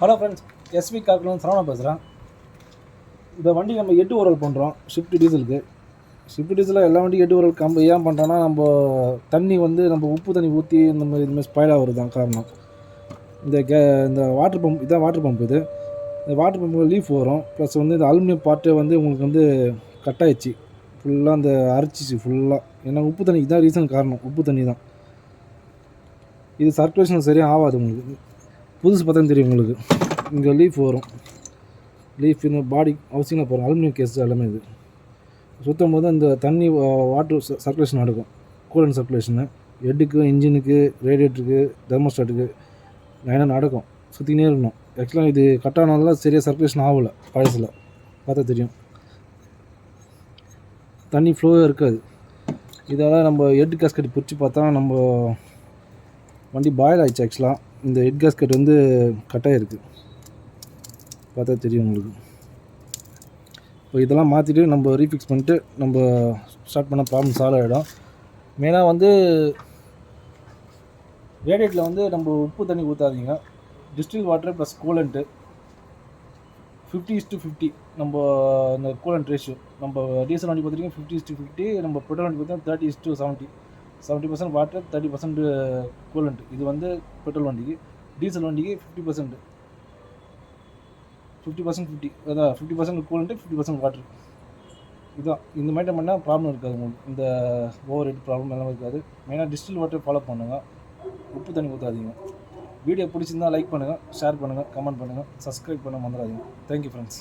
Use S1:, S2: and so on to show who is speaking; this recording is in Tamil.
S1: ஹலோ ஃப்ரெண்ட்ஸ், எஸ்வி கார்லேருந்து சரவணா பேசுகிறேன். இந்த வண்டி நம்ம 8 ஓரல் பண்ணுறோம் ஷிஃப்ட் டீசலுக்கு. ஷிஃப்ட் டீசலில் எல்லா வண்டியும் 8 ஓரல் ஏன் பண்ணுறோன்னா, நம்ம தண்ணி வந்து நம்ம உப்பு தண்ணி ஊற்றி இதுமாதிரி ஸ்பாயில் ஆகுறது தான் காரணம். இந்த வாட்டர் பம்ப் இதான் வாட்டர் பம்ப். இந்த வாட்டர் பம்பில் லீஃப் வரும். ப்ளஸ் வந்து இந்த அலுமினியம் பார்ட்டு வந்து உங்களுக்கு வந்து கட் ஆகிடுச்சு ஃபுல்லாக, அந்த அரைச்சிச்சு ஃபுல்லாக. ஏன்னா உப்பு தண்ணி தான் ரீசன் காரணம், உப்பு தண்ணி தான். இது சர்க்குலேஷன் சரியாக ஆகாது. உங்களுக்கு புதுசு பார்த்தா தெரியும். உங்களுக்கு இங்கே லீஃப் வரும். லீஃப் இந்த பாடி ஹவுசிங்கில் போகிறோம். அலுமினியம் கேஸ் எல்லாமே இது சுற்றும் போது அந்த தண்ணி வாட்டர் சர்க்குலேஷன் நடக்கும். கூலண்ட் சர்க்குலேஷனு ஹெட்டுக்கு, இன்ஜினுக்கு, ரேடியேட்டருக்கு, தெர்மோஸ்டாட்டுக்கு லைனாக நடக்கும். சுற்றினே இருக்கணும். ஆக்சுவலாக இது கட் ஆனால சரியாக சர்க்குலேஷன் ஆகலை. பழசில் பார்த்தா தெரியும், தண்ணி ஃப்ளோவே இருக்காது. இதெல்லாம் நம்ம ஹெட் கேஸ்கெட் பிடிச்சி பார்த்தா நம்ம வண்டி பாயில் ஆகிடுச்சு. ஆக்சுவலாக இந்த ஹெட் கேஸ்கெட் வந்து கட்டாயிருக்கு, பார்த்தா தெரியும் உங்களுக்கு. இப்போ இதெல்லாம் மாற்றிட்டு நம்ம ரீஃபிக்ஸ் பண்ணிட்டு நம்ம ஸ்டார்ட் பண்ண ப்ராப்ளம் சால்வ் ஆகிடும். மெயினாக வந்து ரேடியேட்டில் வந்து நம்ம உப்பு தண்ணி ஊற்றாதீங்க. டிஸ்டில் வாட்டர் ப்ளஸ் கூலண்ட்டு 50:50 நம்ம இந்த கூலண்ட் ரேஷியோ. நம்ம டீசல் வண்டி பார்த்துட்டிங்கன்னா 50:50, நம்ம பெட்ரோல் வண்டி பார்த்தீங்கன்னா 30:70. 70% வாட்டர், 30% கூலண்ட். இது வந்து பெட்ரோல் வண்டிக்கு. டீசல் வண்டிக்கு 50%. 50% அதான் 50% கூலண்ட்டு, 50% வாட்டர். இதுதான் இந்த மெயின்டைன் பண்ணால் ப்ராப்ளம் இருக்காது உங்களுக்கு. இந்த ஓவர் ஹெட் ப்ராப்ளம் எல்லாமே இருக்காது. மெயினாக டிஸ்டில் வாட்டர் ஃபாலோ பண்ணுங்கள். உப்பு தண்ணி ஊற்றாதீங்க. வீடியோ பிடிச்சிருந்தால் லைக் பண்ணுங்கள், ஷேர் பண்ணுங்கள், கமெண்ட் பண்ணுங்கள், சப்ஸ்கிரைப் பண்ண மறந்துடாதீங்க. Thank you friends.